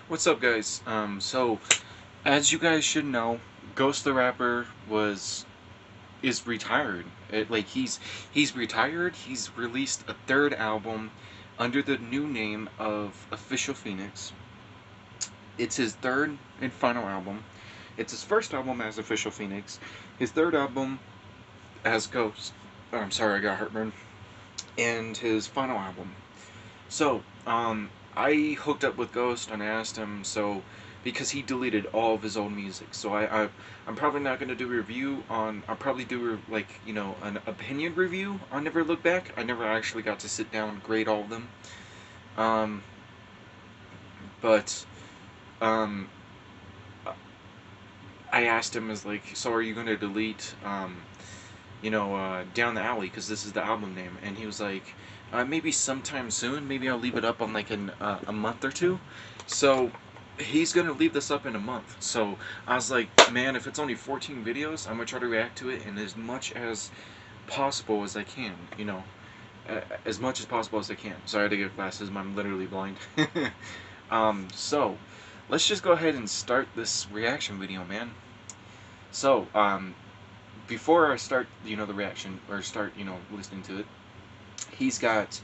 What's up, guys? So as you guys should know, Ghost the Rapper is retired. He's retired. He's released a third album under the new name of Official Phoenix. It's his third and final album. It's his first album as Official Phoenix. His third album as Ghost. Oh, I'm sorry, I got heartburn. And his final album. So, I hooked up with Ghost and I asked him, because he deleted all of his old music. So I'm probably not going to do a review on, I'll probably do an opinion review on Never Look Back. I never actually got to sit down and grade all of them. Um, but, um, I asked him, so are you going to delete, Down the Alley, because this is the album name? And he was like, maybe sometime soon. Maybe I'll leave it up on a month or two. So he's gonna leave this up in a month. So I was like, man, if it's only 14 videos, I'm gonna try to react to it in as much as possible as I can. As much as possible as I can. Sorry to get glasses. I'm literally blind. So let's just go ahead and start this reaction video, man. So before I start, the reaction, or start, listening to it, he's got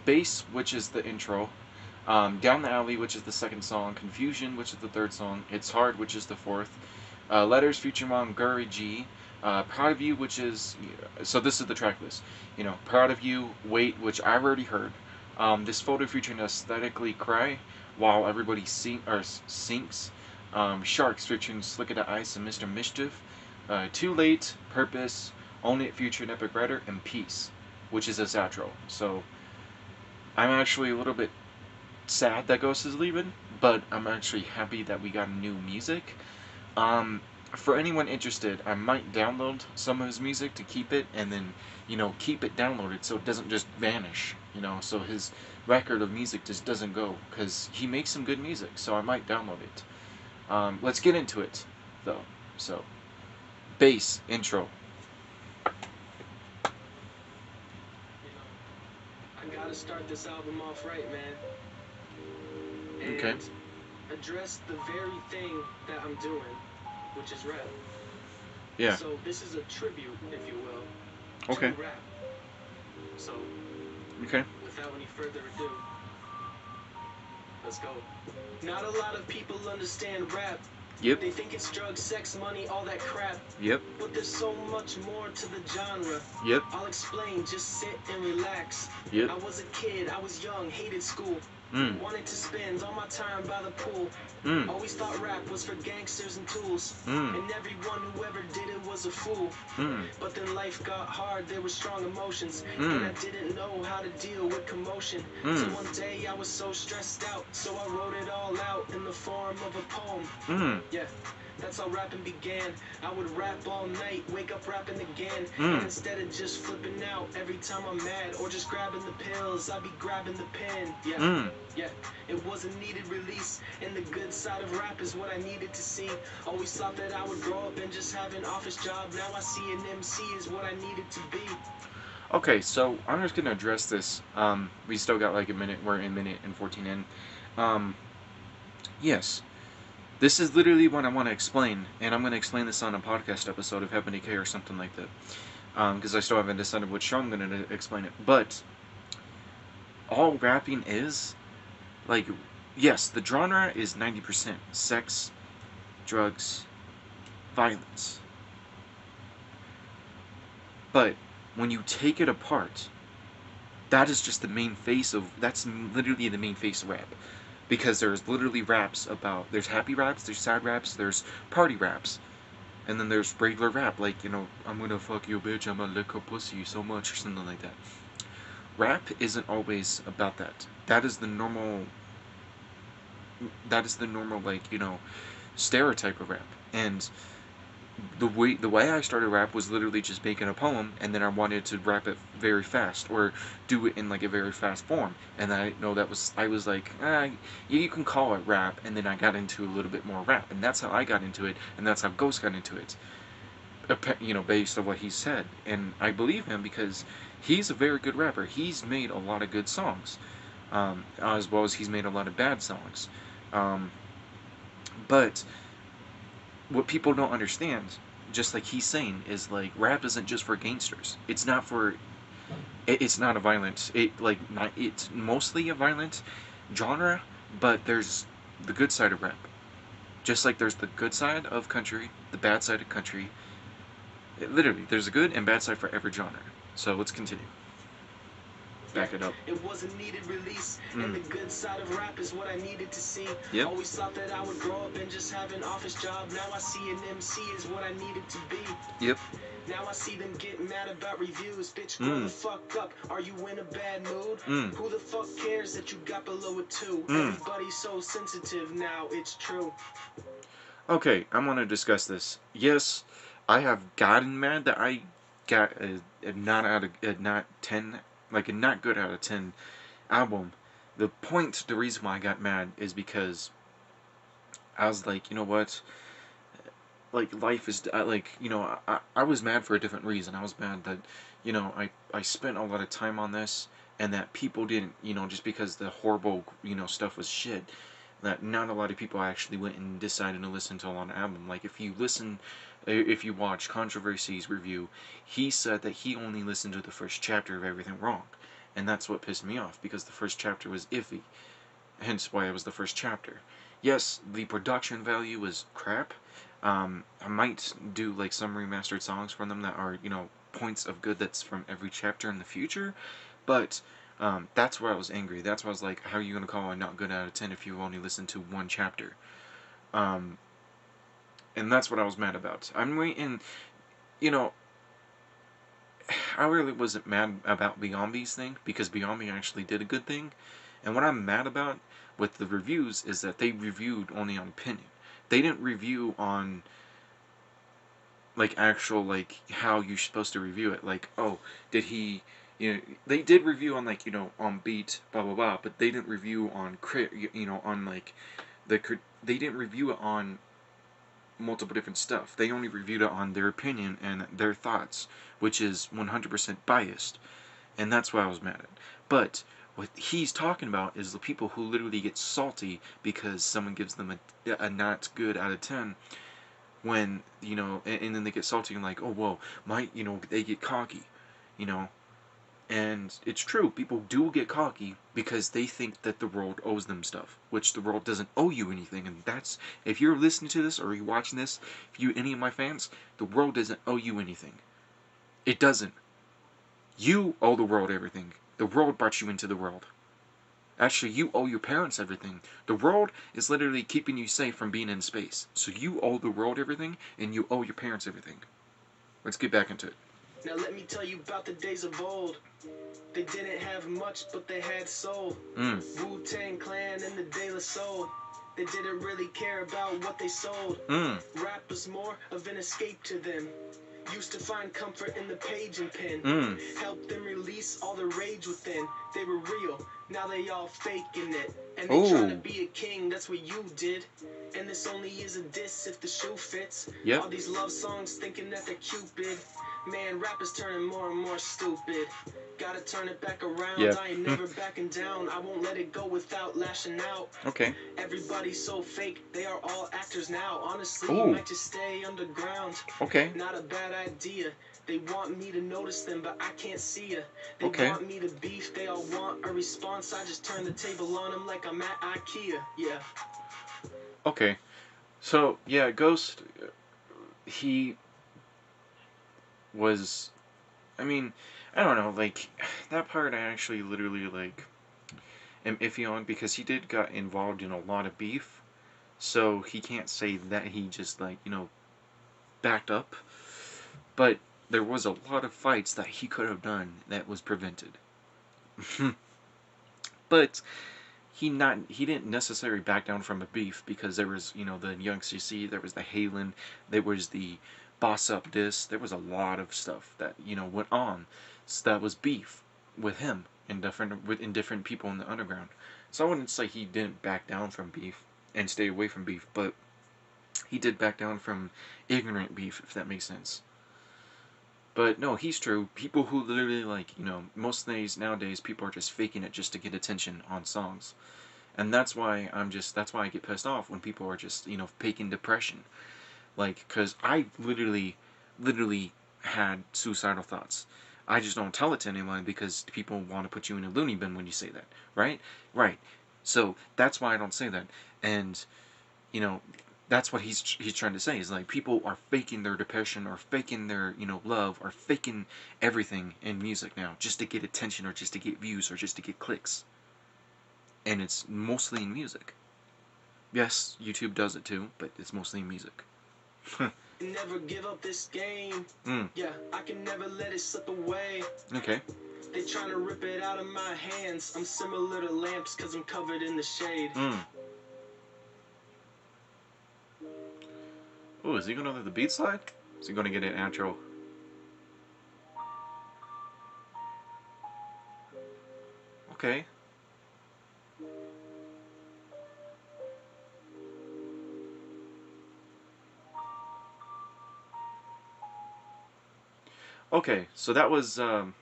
Bass, which is the intro, Down the Alley, which is the second song, Confusion, which is the third song, It's Hard, which is the fourth, Letters featuring Jeremyray G, Proud of You, which is, so this is the track list, Proud of You, Wait, which I've already heard, this photo featuring Aesthetically Cry, While Everybody Sinks, Sharks featuring Slick of the Ice and Mr. Mischief, Too Late, Purpose, Only It featuring Epic Rider, and Peace, which is his outro. So I'm actually a little bit sad that Ghost is leaving, but I'm actually happy that we got new music. For anyone interested, I might download some of his music to keep it, and then keep it downloaded so it doesn't just vanish. So his record of music just doesn't go, because he makes some good music. So I might download it. Let's get into it, though. So, Bass intro. I gotta start this album off right, man. And Okay. address the very thing that I'm doing, which is rap. Yeah. So this is a tribute, if you will, Okay. to rap. So, Okay. without any further ado, let's go. Not a lot of people understand rap. Yep. They think it's drugs, sex, money, all that crap. Yep. But there's so much more to the genre. Yep. I'll explain, just sit and relax. Yep. I was a kid, I was young, hated school. Wanted to spend all my time by the pool. Always thought rap was for gangsters and tools. And everyone who ever did it was a fool. But then life got hard, there were strong emotions. And I didn't know how to deal with commotion. So one day I was so stressed out, so I wrote it all out in the form of a poem. Yeah. That's how rapping began. I would rap all night, wake up rapping again. And instead of just flipping out every time I'm mad or just grabbing the pills, I'd be grabbing the pen. Yeah, it was a needed release, and the good side of rap is what I needed to see. Always thought that I would grow up and just have an office job. Now I see an MC is what I needed to be. Okay, so I'm just gonna address this. We still got like a minute. We're in minute and 14 in. Yes. This is literally what I want to explain, and I'm going to explain this on a podcast episode of Heaven Decay or something like that, because I still haven't decided which show I'm going to explain it. But all rapping is, yes, the genre is 90% sex, drugs, violence. But when you take it apart, that is just the main face of, that's literally the main face of rap. Because there's literally raps about, there's happy raps, there's sad raps, there's party raps. And then there's regular rap, like, I'm gonna fuck you, bitch, I'm gonna lick her pussy so much, or something like that. Rap isn't always about that. That is the normal, stereotype of rap. And the way I started rap was literally just making a poem, and then I wanted to rap it very fast, or do it in like a very fast form. And I was like, you can call it rap. And then I got into a little bit more rap, and that's how I got into it, and that's how Ghost got into it. Based on what he said, and I believe him because he's a very good rapper. He's made a lot of good songs, as well as he's made a lot of bad songs. Um, but what people don't understand, just like he's saying, is like rap isn't just for gangsters. It's not for. It's not a violent. It's mostly a violent genre, but there's the good side of rap. Just like there's the good side of country, the bad side of country. Literally, there's a good and bad side for every genre. So let's continue. Back it up. It was a needed release, and the good side of rap is what I needed to see. Yep. Always thought that I would grow up and just have an office job. Now I see an MC is what I needed to be. Yep. Now I see them get mad about reviews. Bitch, grow the fuck up. Are you in a bad mood? Who the fuck cares that you got below a 2? Everybody's so sensitive now, it's true. Okay, I'm gonna discuss this. Yes, I have gotten mad that I got a not 10, like a not good out of 10 album. The reason why I got mad is because I was like, you know what? Like life is I was mad for a different reason. I was mad that I spent a lot of time on this and that people didn't, just because the horrible stuff was shit, that not a lot of people actually went and decided to listen to a lot of album. Like if you watch Controversy's review, he said that he only listened to the first chapter of Everything Wrong, and that's what pissed me off, because the first chapter was iffy, hence why it was the first chapter. Yes, the production value was crap. I might do like some remastered songs from them that are points of good that's from every chapter in the future, but that's where I was angry. That's why I was like, how are you gonna call a not good out of 10 if you've only listened to one chapter? And that's what I was mad about. I'm waiting, you know, I really wasn't mad about Beyond Be's thing, because Beyond Me actually did a good thing. And what I'm mad about with the reviews is that they reviewed only on opinion. They didn't review on like actual like how you're supposed to review it. Like, oh, did he? They did review on like on beat blah blah blah, but they didn't review on on like they didn't review it on multiple different stuff. They only reviewed it on their opinion and their thoughts, which is 100% biased, and that's why I was mad at. But what he's talking about is the people who literally get salty because someone gives them a not good out of 10, when and then they get salty and like, oh well, they get cocky, you know. And it's true, people do get cocky because they think that the world owes them stuff, which the world doesn't owe you anything. And that's, if you're listening to this or you're watching this, if you any of my fans, the world doesn't owe you anything. It doesn't. You owe the world everything. The world brought you into the world. Actually, you owe your parents everything. The world is literally keeping you safe from being in space. So you owe the world everything, and you owe your parents everything. Let's get back into it. Now let me tell you about the days of old. They didn't have much, but they had soul. Wu-Tang Clan and the De La Soul. They didn't really care about what they sold. Rap was more of an escape to them. Used to find comfort in the page and pen. Helped them release all the rage within. They were real, now they all faking it. And they try to be a king, that's what you did. And this only is a diss if the shoe fits. Yep. All these love songs thinking that they're Cupid. Man, rap is turning more and more stupid. Gotta turn it back around. Yeah. I ain't never backing down. I won't let it go without lashing out. Okay. Everybody's so fake. They are all actors now. Honestly, you might just stay underground. Okay. Not a bad idea. They want me to notice them, but I can't see ya. They want me to beef. They all want a response. I just turn the table on them like I'm at IKEA. Yeah. Okay. So, yeah, Ghost, he was, I mean, I don't know, like, that part I actually literally, like, am iffy on, because he did got involved in a lot of beef, so he can't say that he just, like, backed up, but there was a lot of fights that he could have done that was prevented. But he didn't necessarily back down from a beef, because there was, the Young CC, there was the Halen, there was the Boss Up diss, there was a lot of stuff that, went on, so that was beef with him and different people in the underground. So I wouldn't say he didn't back down from beef and stay away from beef, but he did back down from ignorant beef, if that makes sense. But no, he's true. People who literally, like, most days nowadays, people are just faking it just to get attention on songs. And that's why that's why I get pissed off when people are just, faking depression. Like, because I literally had suicidal thoughts. I just don't tell it to anyone because people want to put you in a loony bin when you say that, right? Right. So that's why I don't say that. And, you know, that's what he's trying to say, is like people are faking their depression or faking their, love, or faking everything in music now just to get attention or just to get views or just to get clicks. And it's mostly in music. Yes, YouTube does it too, but it's mostly in music. Never give up this game. Mm. Yeah, I can never let it slip away. Okay. They trying to rip it out of my hands. I'm similar to lamps cause I'm covered in the shade. Oh, is he gonna let the beat slide? Is he gonna get an outro? Okay. Okay, so that was a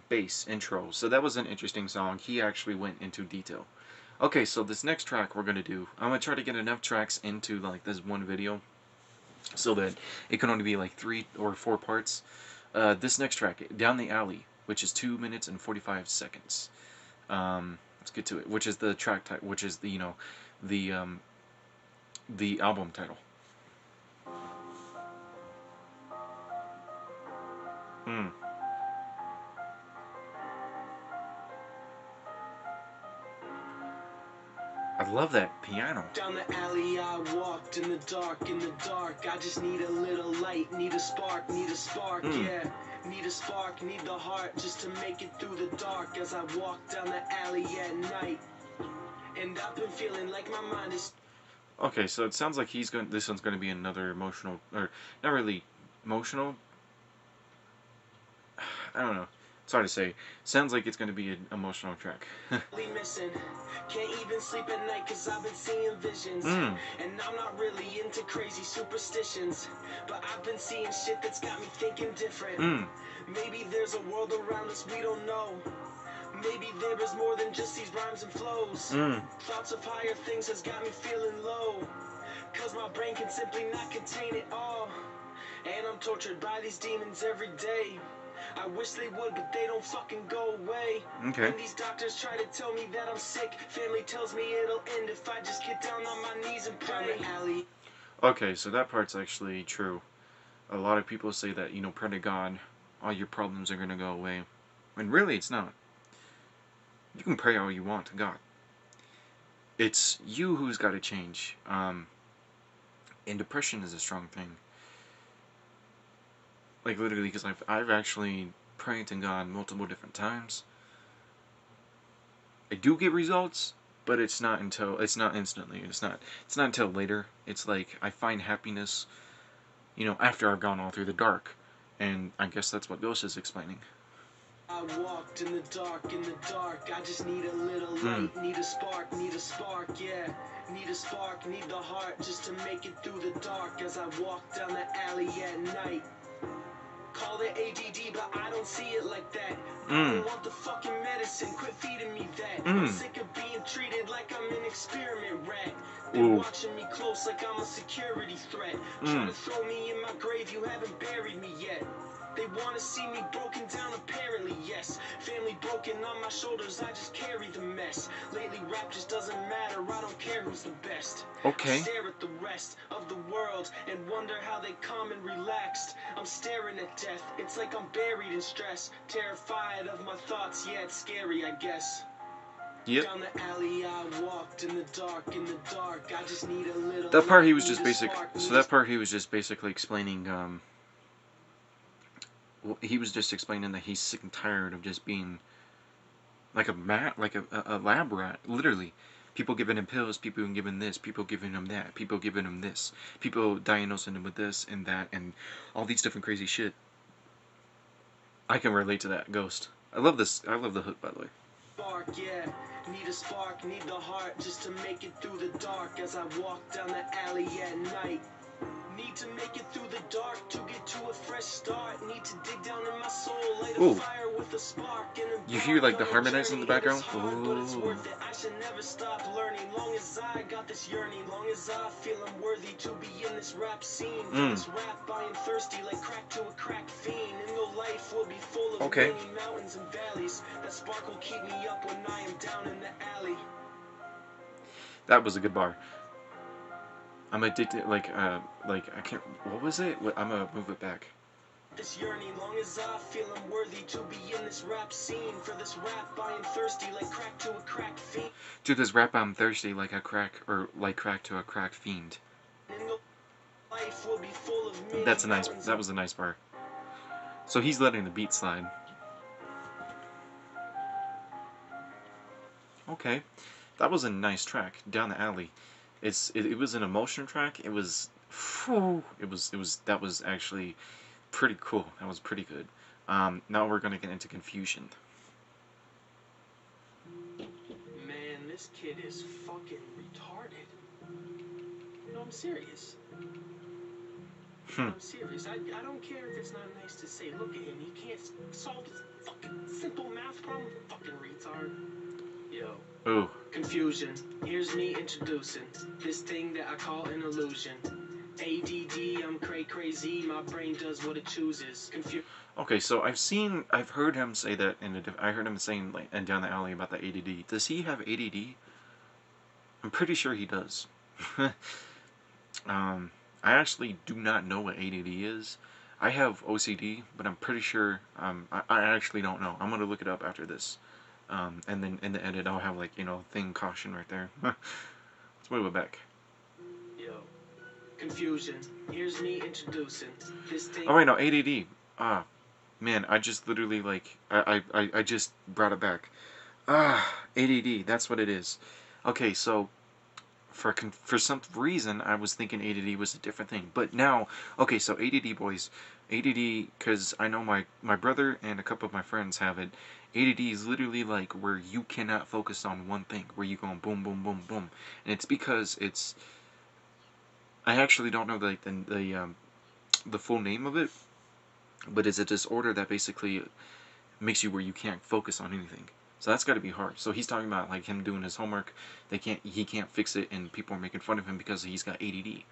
bass intro. So that was an interesting song. He actually went into detail. Okay, so this next track we're gonna do, I'm gonna try to get enough tracks into like this one video, so that it can only be like 3 or 4 parts. This next track, Down the Alley, which is 2 minutes and 45 seconds. Let's get to it. Which is the track title, which is the the album title. I love that piano. Down the alley I walked in the dark, I just need a little light, need a spark, yeah. Need a spark, need the heart just to make it through the dark as I walk down the alley at night. And I've been feeling like my mind is... Okay, so it sounds like this one's going to be another emotional, or not really emotional. I don't know. It's hard to say. Sounds like it's going to be an emotional track. missing. Can't even sleep at night cause I've been seeing visions. And I'm not really into crazy superstitions, but I've been seeing shit that's got me thinking different. Maybe there's a world around us we don't know. Maybe there is more than just these rhymes and flows. Thoughts of higher things has got me feeling low, cause my brain can simply not contain it all. And I'm tortured by these demons every day. I wish they would, but they don't fucking go away. Okay. And these doctors try to tell me that I'm sick. Family tells me it'll end if I just get down on my knees and pray. Okay, so that part's actually true. A lot of people say that, pray to God, all your problems are going to go away. And really, it's not. You can pray all you want to God. It's you who's got to change. And depression is a strong thing. Like, literally, because I've actually prayed to God multiple different times. I do get results, but it's not instantly. It's not until later. It's like I find happiness, after I've gone all through the dark. And I guess that's what Ghost is explaining. I walked in the dark, I just need a little light, need a spark, yeah. Need a spark, need the heart just to make it through the dark as I walk down the alley at night. Call it ADD, but I don't see it like that. I don't want the fucking medicine, quit feeding me that. I'm sick of being treated like I'm an experiment rat. They're watching me close like I'm a security threat. Trying to throw me in my grave, you haven't buried me yet. They want to see me broken down, apparently, yes. Family broken on my shoulders, I just carry the mess. Lately rap just doesn't matter, I don't care who's the best. Okay. I stare at the rest of the world and wonder how they calm and relaxed. I'm staring at death, it's like I'm buried in stress. Terrified of my thoughts, yeah, it's scary, I guess. Yep. Down the alley I walked in the dark, I just need a little... That part he was just basically explaining, he was just explaining that he's sick and tired of just being like a lab rat, literally. People giving him pills, people giving him this, people giving him that, people giving him this, people diagnosing him with this and that, and all these different crazy shit. I can relate to that, Ghost. I love this. I love the hook, by the way. Spark, yeah. Need a spark, need the heart just to make it through the dark as I walk down the alley at night. Need to make it through the dark to get to a fresh start. Need to dig down in my soul, light a fire with a spark. You hear like the harmonizing in the background? But it's worth it. I should never stop learning. Long as I got this yearning, long as I feel I'm worthy to be in this rap scene. This rap, I am thirsty like crack to a crack fiend. And no life will be full of many mountains and valleys. That spark will keep me up when I am down in the alley. That was a good bar. I'm addicted, like I can't. What was it? I'm gonna move it back. This yearning, long as I feel I'm worthy to be in this rap scene. For this rap, I am thirsty like crack to a crack fiend. To this rap, I'm thirsty like a crack, or like crack to a crack fiend. Life will be full of That's a nice. That was a nice bar. So he's letting the beat slide. Okay, that was a nice track. Down the alley. It was an emotion track. It was. That was actually pretty cool. That was pretty good. Now we're gonna get into confusion. Man, this kid is fucking retarded. No, I'm serious. I'm serious. I don't care if it's not nice to say, look at him, he can't solve this fucking simple math problem. Fucking retard. Yo. Ooh. Confusion. Here's me introducing this thing that I call an illusion. ADD, I'm crazy, my brain does what it chooses. Okay, so I've heard him say that, I heard him saying, like, and down the alley about the ADD. Does he have ADD? I'm pretty sure he does. I actually do not know what ADD is. I have OCD, but I'm pretty sure, I actually don't know. I'm gonna look it up after this. And then in the edit, I'll have, like, thing caution right there. Let's move it back. Yo. Confusion. Here's me introducing this thing. Oh wait, no, ADD. Man, I just literally, like, I just brought it back. ADD. That's what it is. Okay, so for some reason I was thinking ADD was a different thing, but now, okay, so ADD, boys, ADD, because I know my brother and a couple of my friends have it. ADD is literally like where you cannot focus on one thing, where you go boom, boom, boom, boom, and it's because it's. I actually don't know the full name of it, but it's a disorder that basically makes you where you can't focus on anything. So that's got to be hard. So he's talking about like him doing his homework. He can't fix it, and people are making fun of him because he's got ADD.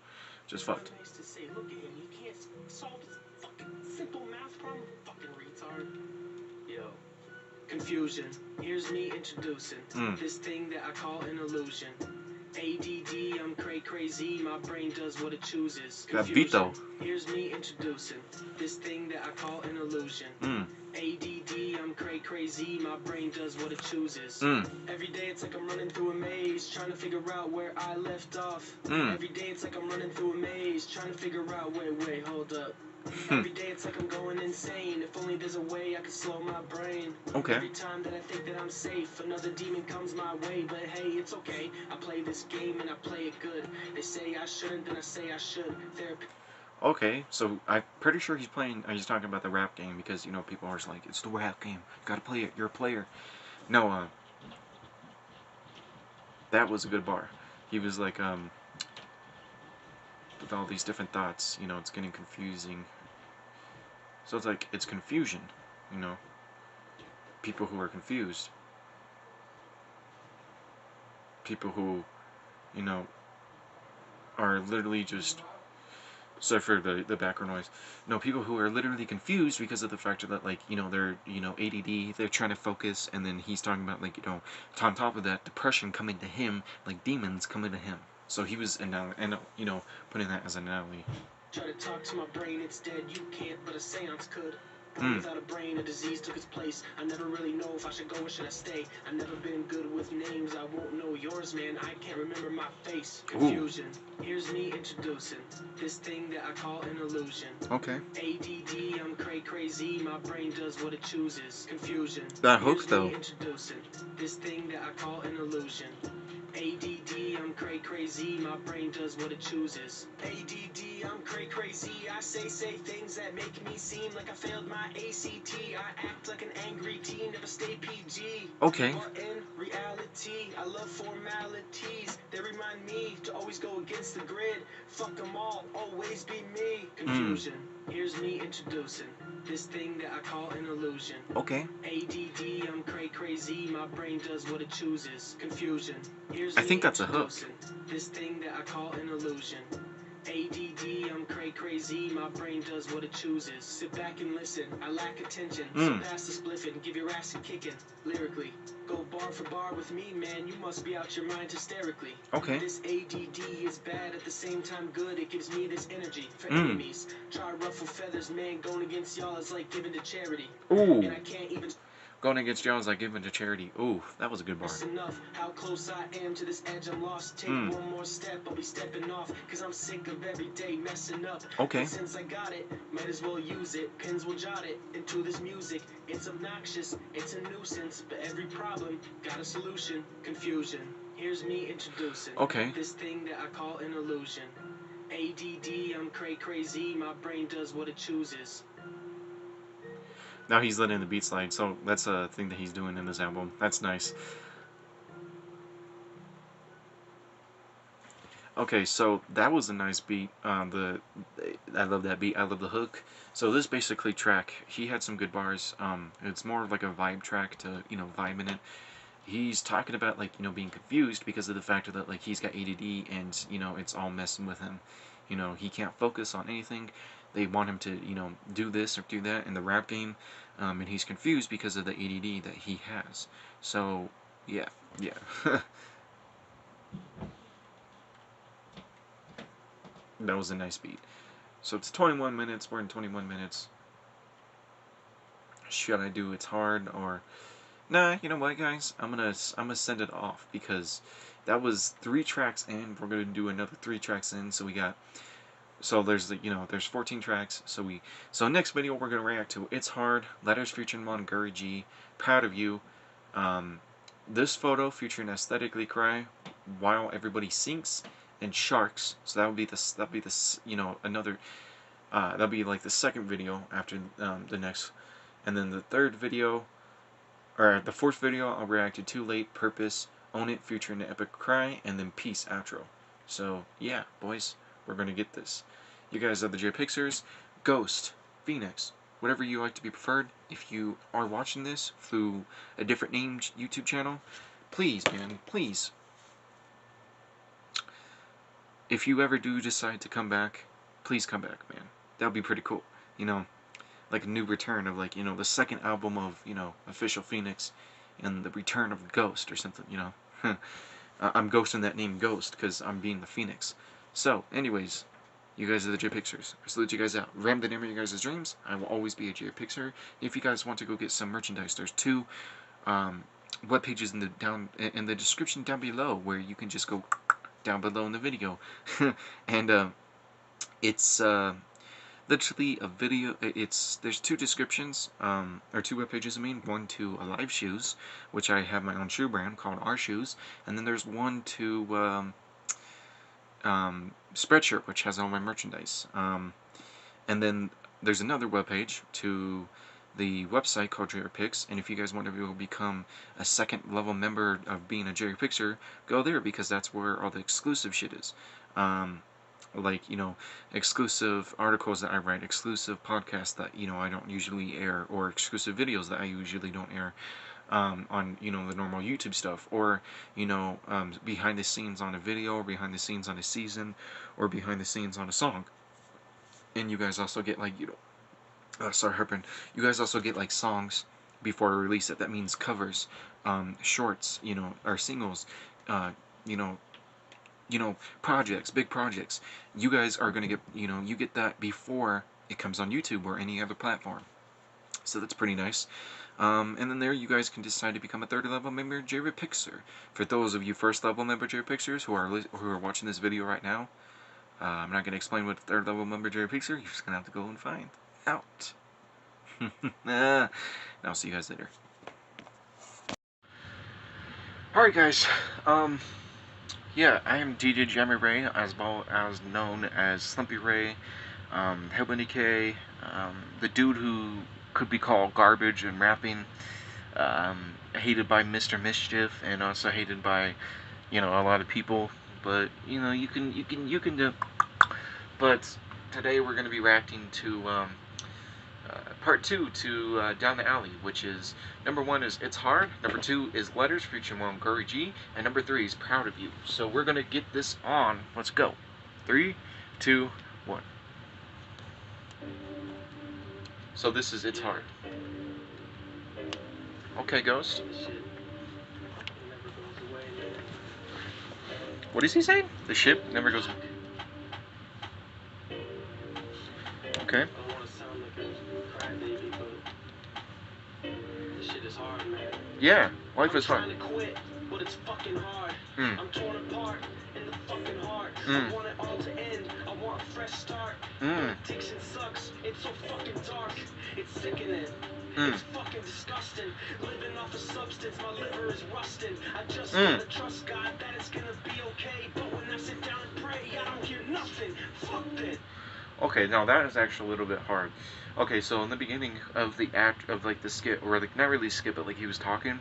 Just fucked. Nice to say, look at him, he can't solve this fucking simple math problem. Fucking retard. Yo. Confusion. Here's me introducing this thing that I call an illusion. ADD, I'm crazy, my brain does what it chooses. Confusion. Here's me introducing this thing that I call an illusion. ADD, I'm crazy, my brain does what it chooses. Every day it's like I'm running through a maze, trying to figure out where I left off. Every day it's like I'm running through a maze, trying to figure out wait, hold up. Every day it's like I'm going insane. If only there's a way I could slow my brain. Okay. Every time that I think that I'm safe, another demon comes my way. But hey, it's okay. I play this game and I play it good. They say I shouldn't, then I say I should. Therapy. Okay, so I'm pretty sure he's talking about the rap game because, people are just like, it's the rap game. You gotta play it. You're a player. No, that was a good bar. He was like, with all these different thoughts, it's getting confusing. So it's like, it's confusion, people who are confused. People who, are literally just, sorry for the background noise. No, people who are literally confused because of the fact that, like, they're, ADD, they're trying to focus, and then he's talking about, like, on top of that, depression coming to him, like demons coming to him. So he was, putting that as an analogy. Try to talk to my brain, it's dead, you can't, but a seance could. Without a brain, a disease took its place. I never really know if I should go or should I stay. I've never been good with names, I won't know yours, man. I can't remember my face. Confusion. Here's me introducing this thing that I call an illusion. Okay. ADD, I'm crazy, my brain does what it chooses. Confusion. That hook, though. Introducing this thing that I call an illusion. ADD, I'm crazy, my brain does what it chooses. ADD, I'm crazy, I say things that make me seem like I failed my ACT. I act like an angry teen, never stay PG. Okay. But in reality, I love formalities. They remind me to always go against the grid. Fuck them all, always be me. Confusion, here's me introducing this thing that I call an illusion. Okay. ADD, I'm crazy, my brain does what it chooses. Confusion, here's I think that's a hook. this thing that I call an illusion. ADD, I'm crazy, my brain does what it chooses. Sit back and listen, I lack attention. So pass the spliffin', give your ass a kickin'. Lyrically, go bar for bar with me, man, you must be out your mind hysterically. Okay. This ADD is bad, at the same time good, it gives me this energy for enemies. Try ruffle feathers, man, going against y'all is like giving to charity. Ooh. And I can't even... Going against y'all is like giving to charity. Ooh, that was a good bar. Enough, how close I am to this edge I'm lost. Take one more step, I'll be stepping off. Cause I'm sick of every day messing up. Okay. And since I got it, might as well use it. Pins will jot it into this music. It's obnoxious, it's a nuisance. But every problem got a solution. Confusion, here's me introducing this thing that I call an illusion. ADD, I'm crazy, my brain does what it chooses. Now he's letting the beat slide, so that's a thing that he's doing in this album. That's nice. Okay, so that was a nice beat. I love that beat. I love the hook. So this basically track, he had some good bars. It's more of like a vibe track to, vibe in it. He's talking about, like, being confused because of the fact that, like, he's got ADD and, it's all messing with him. He can't focus on anything. They want him to, do this or do that in the rap game, and he's confused because of the ADD that he has. So, yeah. That was a nice beat. So it's 21 minutes. We're in 21 minutes. Should I do It's Hard or... Nah, you know what, guys? I'm gonna send it off because that was 3 tracks in. We're gonna do another 3 tracks in. So we got... So there's there's 14 tracks. So next video we're gonna react to It's Hard, Letters featuring Montgomery G, Proud of You, this photo featuring Aesthetically Cry, While Everybody Sinks, and Sharks. So that'll be another that'll be like the second video after the next, and then the third video, or the fourth video, I'll react to Too Late, Purpose, Own It featuring the Epic Cry, and then Peace outro. So yeah, boys, we're gonna get this. You guys are the JRayPicsers, Ghost, Phoenix, whatever you like to be preferred. If you are watching this through a different named YouTube channel, please, man, please. If you ever do decide to come back, please come back, man. That would be pretty cool. Like a new return of, like, the second album of, Official Phoenix, and the return of Ghost or something, I'm ghosting that name Ghost because I'm being the Phoenix. So, anyways, you guys are the JRayPicsers. I salute you guys out. Ram the name of your guys' dreams. I will always be a JRayPicser. If you guys want to go get some merchandise, there's 2 web pages in the description down below where you can just go down below in the video. And it's literally a video. There's 2 descriptions, or 2 web pages. One to Alive Shoes, which I have my own shoe brand called Our Shoes, and then there's one to Spreadshirt, which has all my merchandise. And then there's another webpage to the website called JRayPics, and if you guys want to become a 2nd level member of being a JRayPicser, go there because that's where all the exclusive shit is. Like, exclusive articles that I write, exclusive podcasts that, I don't usually air, or exclusive videos that I usually don't air. On the normal YouTube stuff, or behind the scenes on a video, or behind the scenes on a season, or behind the scenes on a song. And you guys also get, like, sorry, Herpin. You guys also get, like, songs before I release it. That means covers, shorts, or singles, projects, big projects. You guys are gonna get, you get that before it comes on YouTube or any other platform. So that's pretty nice. And then there you guys can decide to become a 3rd level member JRayPicser. For those of you 1st level member JRayPicsers who are watching this video right now, I'm not going to explain what 3rd level member JRayPicser. You're just going to have to go and find out. And I'll see you guys later. Alright, guys. Yeah, I am DJ Jeremyray, as well as known as Slumpy Ray, Hillbilly K, the dude who could be called garbage in rapping, hated by Mr. Mischief, and also hated by, a lot of people. But you can do. But today we're gonna be reacting to part two to Down the Alley, which is number one is It's Hard, number two is Letters featuring one Gary G, and number three is Proud of You. So we're gonna get this on. Let's go. 3, 2, 1. So this is It's Hard. Okay, Ghost. What is he saying? The ship never goes. Okay. I don't want to sound like a crybaby, but this shit is hard, man. Yeah, life is hard. I'm trying to quit, but it's fucking hard. I'm torn apart in the fucking heart. I want it all to end. I want a fresh start. Addiction sucks. It's so fucking dark. It's sickening. It's fucking disgusting. Living off a substance, my liver is rusting. I just gotta trust God that it's gonna be okay. But when I sit down and pray, I don't hear nothing. Fuck it. Okay, now that is actually a little bit hard. Okay, so in the beginning of the act of like the skit, or like not really skit, but like he was talking,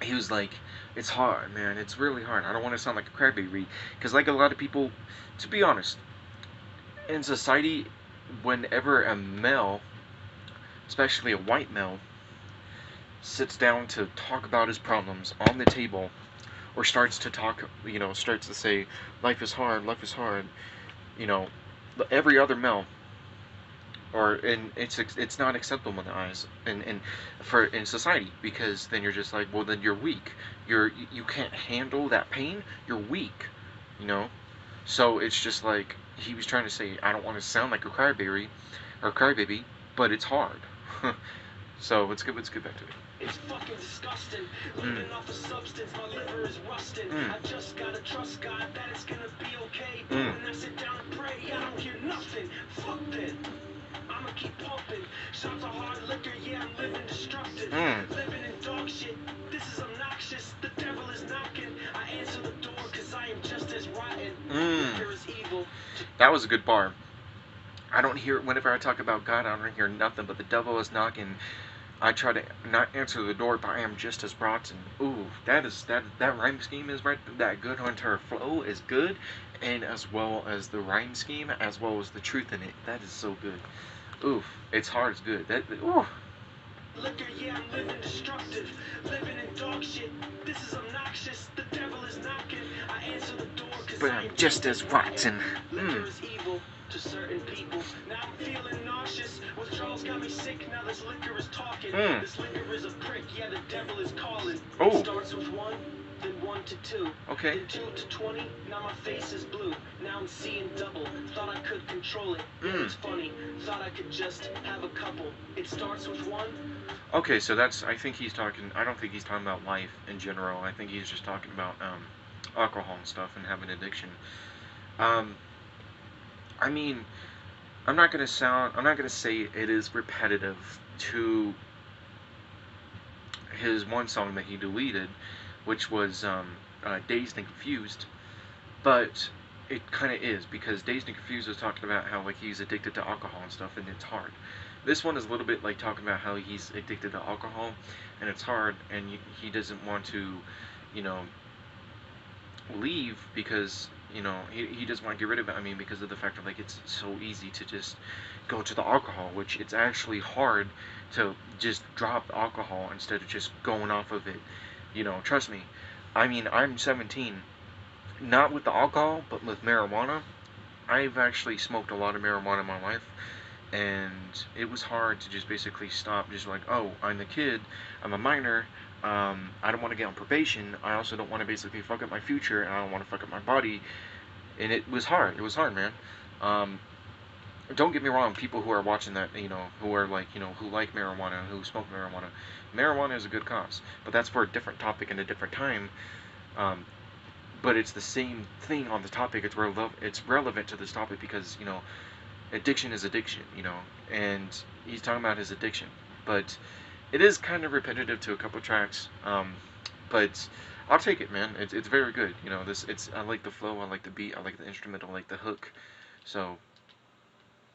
he was like, "It's hard, man. It's really hard. I don't want to sound like a crybaby, because like a lot of people, to be honest, in society, whenever a male, especially a white male, sits down to talk about his problems on the table, or starts to talk, starts to say, life is hard, you know." Every other male, it's not acceptable in the eyes in society, because then you're just like, well, then you're weak. You can't handle that pain. You're weak, So it's just like he was trying to say, I don't want to sound like a crybaby, but it's hard. So let's get back to it. It's fucking disgusting. Living off a substance, my liver is rusting. I just gotta trust God that it's gonna be okay. But when I sit down and pray, I don't hear nothing. Fuck that. I'ma keep pumping. Shots of hard liquor, yeah, I'm living destructive. Living in dog shit, this is obnoxious. The devil is knocking. I answer the door, cause I am just as rotten. Liquor is evil. That was a good bar. I don't hear, whenever I talk about God, I don't hear nothing but the devil is knocking. I try to not answer the door, but I am just as rotten. Ooh, that rhyme scheme is right. That good hunter flow is good, and as well as the rhyme scheme, as well as the truth in it. That is so good. Oof, It's Hard is good. Ooh. Liquor, yeah, I'm living destructive. Living in dog shit. This is obnoxious. The devil is knocking. I answer the door, cause But I'm just as rotten. Liquor is evil to certain people. Now I'm feeling nauseous. Withdrawals got me sick. Now this liquor is talking. This liquor is a prick. Yeah, the devil is calling. Oh. It starts with 1, then 1 to 2. Okay. Then 2 to 20. Now my face is blue. Now I'm seeing double. Thought I could control it. It's funny. Thought I could just have a couple. It starts with 1. Okay, so I think he's talking, I don't think he's talking about life in general. I think he's just talking about alcohol and stuff and having addiction. I mean, I'm not gonna say it is repetitive to his one song that he deleted, which was Dazed and Confused, but it kind of is, because Dazed and Confused was talking about how like he's addicted to alcohol and stuff, and it's hard. This one is a little bit like talking about how he's addicted to alcohol, and it's hard, and he doesn't want to, leave, because he doesn't want to get rid of it. I mean, because of the fact that like it's so easy to just go to the alcohol, which it's actually hard to just drop alcohol instead of just going off of it. Trust me. I mean, I'm 17, not with the alcohol, but with marijuana. I've actually smoked a lot of marijuana in my life, and it was hard to just basically stop. Just like, oh, I'm a kid, I'm a minor. I don't want to get on probation. I also don't want to basically fuck up my future, and I don't want to fuck up my body. And it was hard. It was hard, man. Don't get me wrong. People who are watching that, who are like, who like marijuana, who smoke marijuana, marijuana is a good cause. But that's for a different topic and a different time. But it's the same thing on the topic. It's relevant to this topic because addiction is addiction. And he's talking about his addiction, but it is kind of repetitive to a couple tracks. But I'll take it, man. It's very good. You know, I like the flow, I like the beat, I like the instrumental, I like the hook. So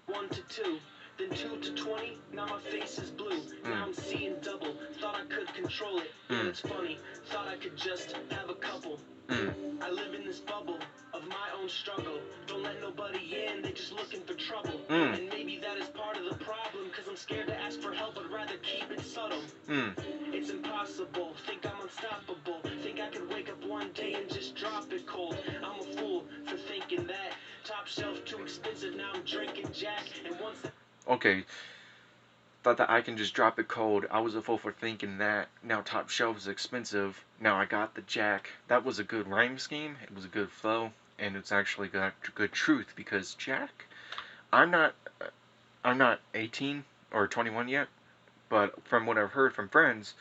1 to 2, then 2 to 20, now my face is blue. Now I'm seeing double, thought I could control it. Yeah, it's funny, thought I could just have a couple. I live in this bubble of my own struggle. Don't let nobody in, they just looking for trouble. And maybe that is part of the problem, cause I'm scared to ask for help, I'd rather keep it subtle. It's impossible, think I'm unstoppable. Think I could wake up one day and just drop it cold. I'm a fool for thinking that. Top shelf too expensive, now I'm drinking Jack. And once that okay, thought that I can just drop it cold. I was a fool for thinking that. Now top shelf is expensive. Now I got the Jack. That was a good rhyme scheme. It was a good flow, and it's actually got good truth because Jack. I'm not 18 or 21 yet, but from what I've heard from friends,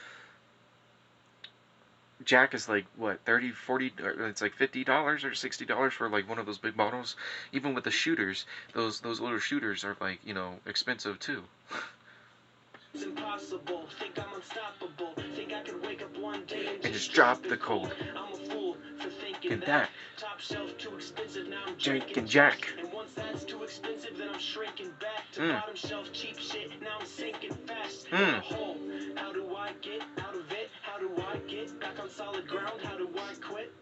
Jack is like what 30, 40. It's like $50 or $60 for like one of those big bottles. Even with the shooters, those little shooters are like, you know, expensive too. it's impossible, think I'm unstoppable. Think I could wake up one day and just drop the cold. I'm a fool for thinking That. that. Top shelf too expensive, now I'm Drinking Jack. And once that's too expensive, then I'm shrinking back to bottom shelf cheap shit. Now I'm sinking fast in a hole. How do I get out of it? How do I get back on solid ground? How do I quit?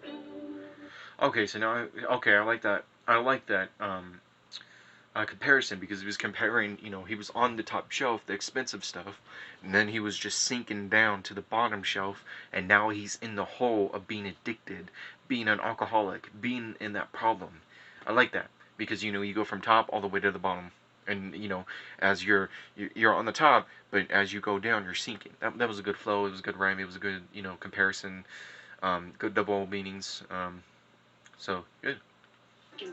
Okay, so now I like that. I like that comparison because he was comparing. You know, he was on the top shelf, the expensive stuff, and then he was just sinking down to the bottom shelf, and now he's in the hole of being addicted, being an alcoholic, being in that problem. I like that because you know you go from top all the way to the bottom, and you know as you're on the top, but as you go down you're sinking. That was a good flow. It was a good rhyme. It was a good comparison. Good double meanings. So good.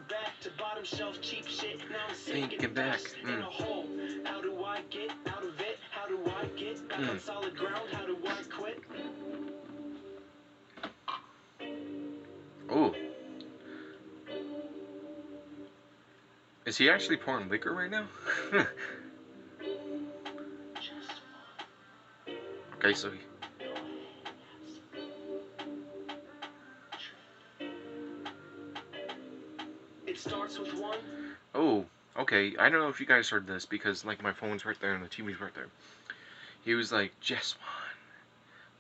Back to bottom shelf cheap shit. Now I'm Sinking back. In a hole. How do I get out of it? How do I get back on solid ground? How do I quit? Oh. Is he actually pouring liquor right now? Okay, so he... It starts with 1. Oh, okay. I don't know if you guys heard this because like my phone's right there and the TV's right there. He was like, just one.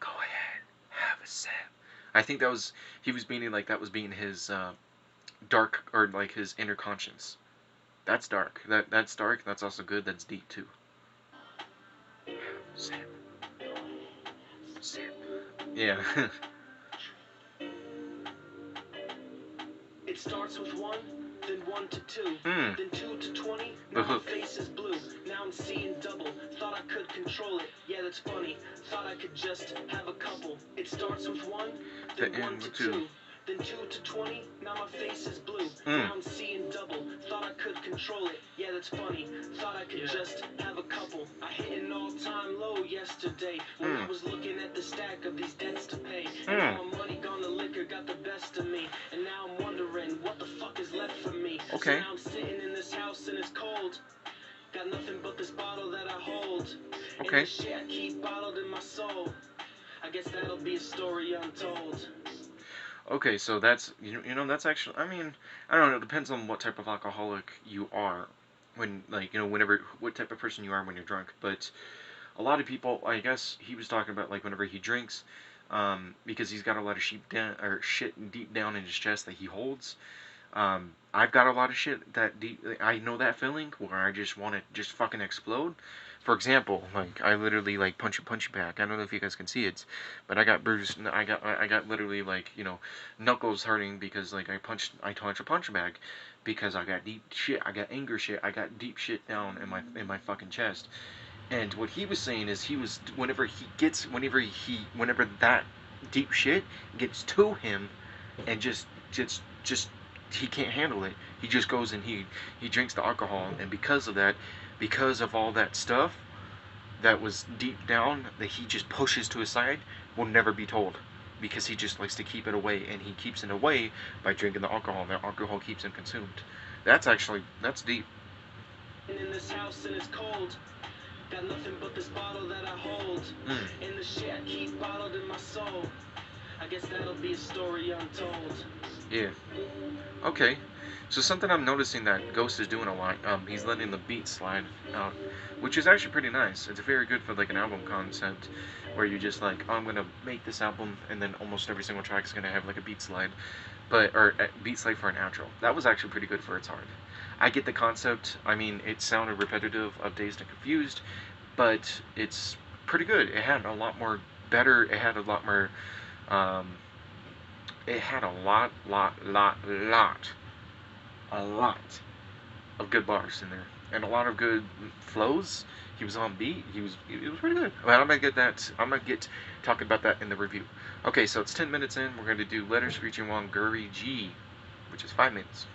Go ahead, have a sip. I think he was being like that was being his dark or like his inner conscience. That's dark. That's dark. That's also good. That's deep too. Sip. Sip. Yeah. It starts with 1, then 1 to 2, then 2 to 20. Now my face is blue. Now I'm seeing double. Thought I could control it. Yeah, that's funny. Thought I could just have a couple. It starts with 1, then 1 to 2. Then 2 to 20, now my face is blue. Now I'm seeing double. Thought I could control it. Yeah, that's funny. Thought I could just have a couple. I hit an all-time low yesterday when I was looking at the stack of these debts to pay. And all my money gone, the liquor got the best of me. And now I'm wondering what the fuck is left for me. Okay. So now I'm sitting in this house and it's cold. Got nothing but this bottle that I hold. Okay. And the shit I keep bottled in my soul. I guess that'll be a story untold. Okay, so that's you know that's actually I mean I don't know, it depends on what type of alcoholic you are when like you know whenever what type of person you are when you're drunk, but a lot of people I guess he was talking about like whenever he drinks because he's got a lot of shit deep down in his chest that he holds. I've got a lot of shit that deep. I know that feeling where I just want to just fucking explode. For example, like I literally like punch a bag. I don't know if you guys can see it, but I got bruised. I got literally like you know knuckles hurting because like I punched a punch bag because I got deep shit. I got anger shit. I got deep shit down in my fucking chest. And what he was saying is he was whenever that deep shit gets to him and just he can't handle it. He just goes and he drinks the alcohol, and because of that, because of all that stuff that was deep down that he just pushes to his side, will never be told, because he just likes to keep it away, and he keeps it away by drinking the alcohol. And the alcohol keeps him consumed. That's deep. In this house and it's cold. Got nothing but this bottle that I hold. And the shit I keep bottled in my soul. I guess that'll be a story untold. Yeah. Okay. So something I'm noticing that Ghost is doing a lot, he's letting the beat slide out, which is actually pretty nice. It's very good for like an album concept, where you just like, oh, I'm gonna make this album, and then almost every single track is gonna have like a beat slide, or beat slide for an outro. That was actually pretty good for its art. I get the concept. I mean, it sounded repetitive of Dazed and Confused, but it's pretty good. It had a lot more better. It had a lot more. Um, it had a lot of good bars in there, and a lot of good flows. He was on beat. It was pretty good. Well, I'm gonna get talking about that in the review. Okay, so it's 10 minutes in. We're gonna do Letters featuring Wanguri G, which is 5 minutes.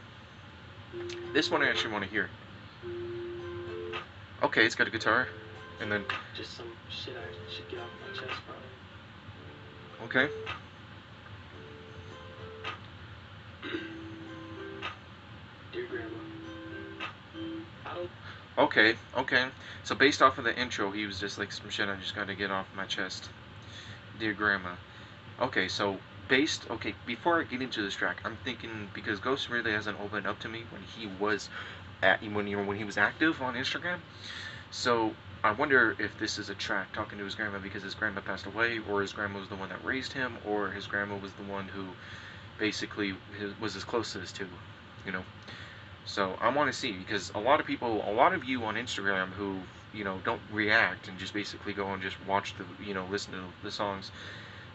This one I actually want to hear. Okay, it's got a guitar, and then just some shit I should get off my chest, probably. Okay. Dear Grandma, I don't. Okay. So based off of the intro, he was just like, some shit I just gotta get off my chest. Dear Grandma. Okay, so before I get into this track, I'm thinking, because Ghost really hasn't opened up to me when he was when he was active on Instagram. So I wonder if this is a track talking to his grandma because his grandma passed away, or his grandma was the one that raised him, or his grandma was the one who basically was his closest to, you know. So I want to see, because a lot of you on Instagram who, don't react and just basically go and just watch listen to the songs.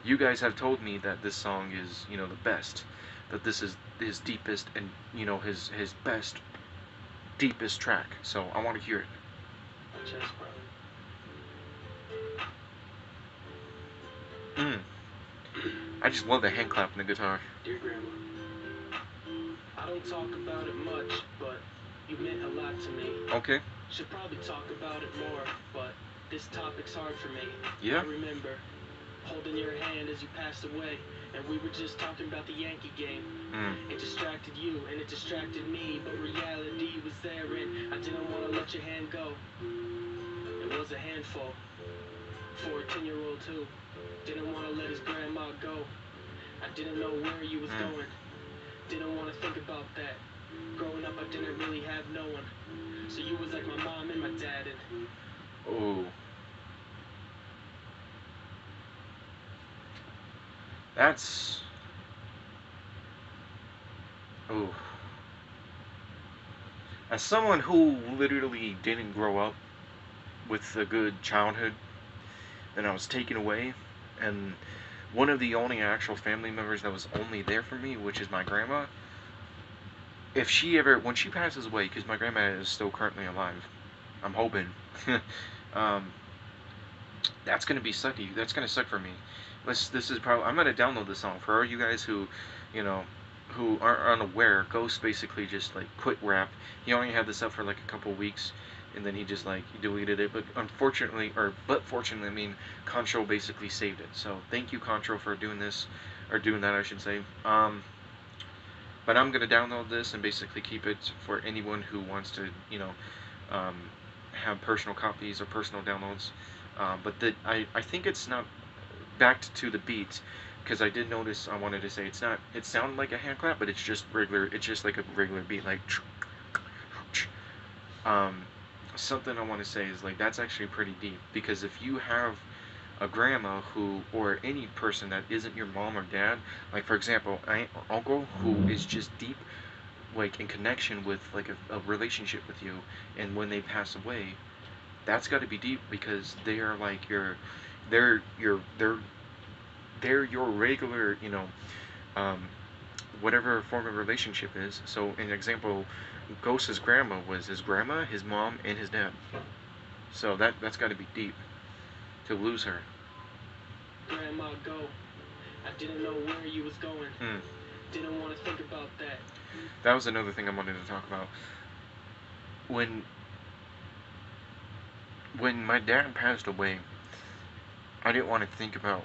You guys have told me that this song is, the best, that this is his deepest and, his best, deepest track. So I want to hear it. My chest, probably. I just love the hand clap in the guitar. Dear Grandma, I don't talk about it much, but you meant a lot to me. Okay. Should probably talk about it more, but this topic's hard for me. Yeah. I remember holding your hand as you passed away, and we were just talking about the Yankee game. It distracted you, and it distracted me, but reality was there, and I didn't want to let your hand go. It was a handful for a 10-year-old too. Didn't want to let his grandma go. I didn't know where you was going. Didn't want to think about that. Growing up, I didn't really have no one. So you was like my mom and my dad, and... Oh. That's... Oh. As someone who literally didn't grow up with a good childhood, and I was taken away, and one of the only actual family members that was only there for me, which is my grandma, when she passes away, because my grandma is still currently alive, I'm hoping, that's gonna be sucky. That's gonna suck for me. I'm gonna download this song for all you guys who, who aren't unaware. Ghost basically just like quit rap. He only had this up for like a couple weeks, and then he just like deleted it. But fortunately, I mean, Contro basically saved it. So thank you, Contro, for doing this, or doing that, I should say. But I'm gonna download this and basically keep it for anyone who wants to, have personal copies or personal downloads. But I think it's not backed to the beat, because I did notice, I wanted to say, it sounded like a hand clap, but it's just like a regular beat, like something I want to say is like, that's actually pretty deep, because if you have a grandma or any person that isn't your mom or dad, like for example, aunt or uncle, who is just deep, like in connection with like a relationship with you, and when they pass away, that's got to be deep, because they are like they're your regular, whatever form of relationship is. So an example, Ghost's grandma was his grandma, his mom, and his dad. So that's got to be deep to lose her. Grandma, go. I didn't know where you was going. Didn't want to think about that. That was another thing I wanted to talk about. When my dad passed away, I didn't want to think about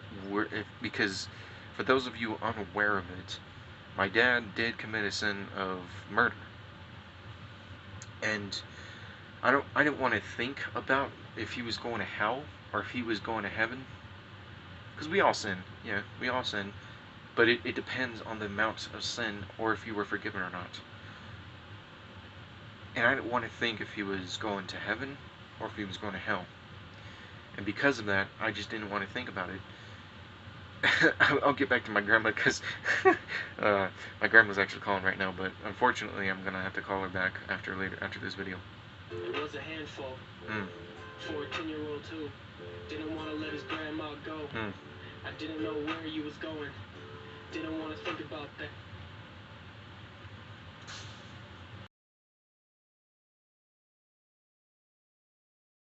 because for those of you unaware of it, my dad did commit a sin of murder. And I didn't want to think about if he was going to hell or if he was going to heaven. Because we all sin. Yeah, we all sin. But it depends on the amount of sin, or if you were forgiven or not. And I didn't want to think if he was going to heaven or if he was going to hell. And because of that, I just didn't want to think about it. I'll get back to my grandma, because my grandma's actually calling right now, but unfortunately I'm going to have to call her back after this video. It was a handful for a 10-year-old too. Didn't want to let his grandma go. I didn't know where you was going. Didn't want to think about that.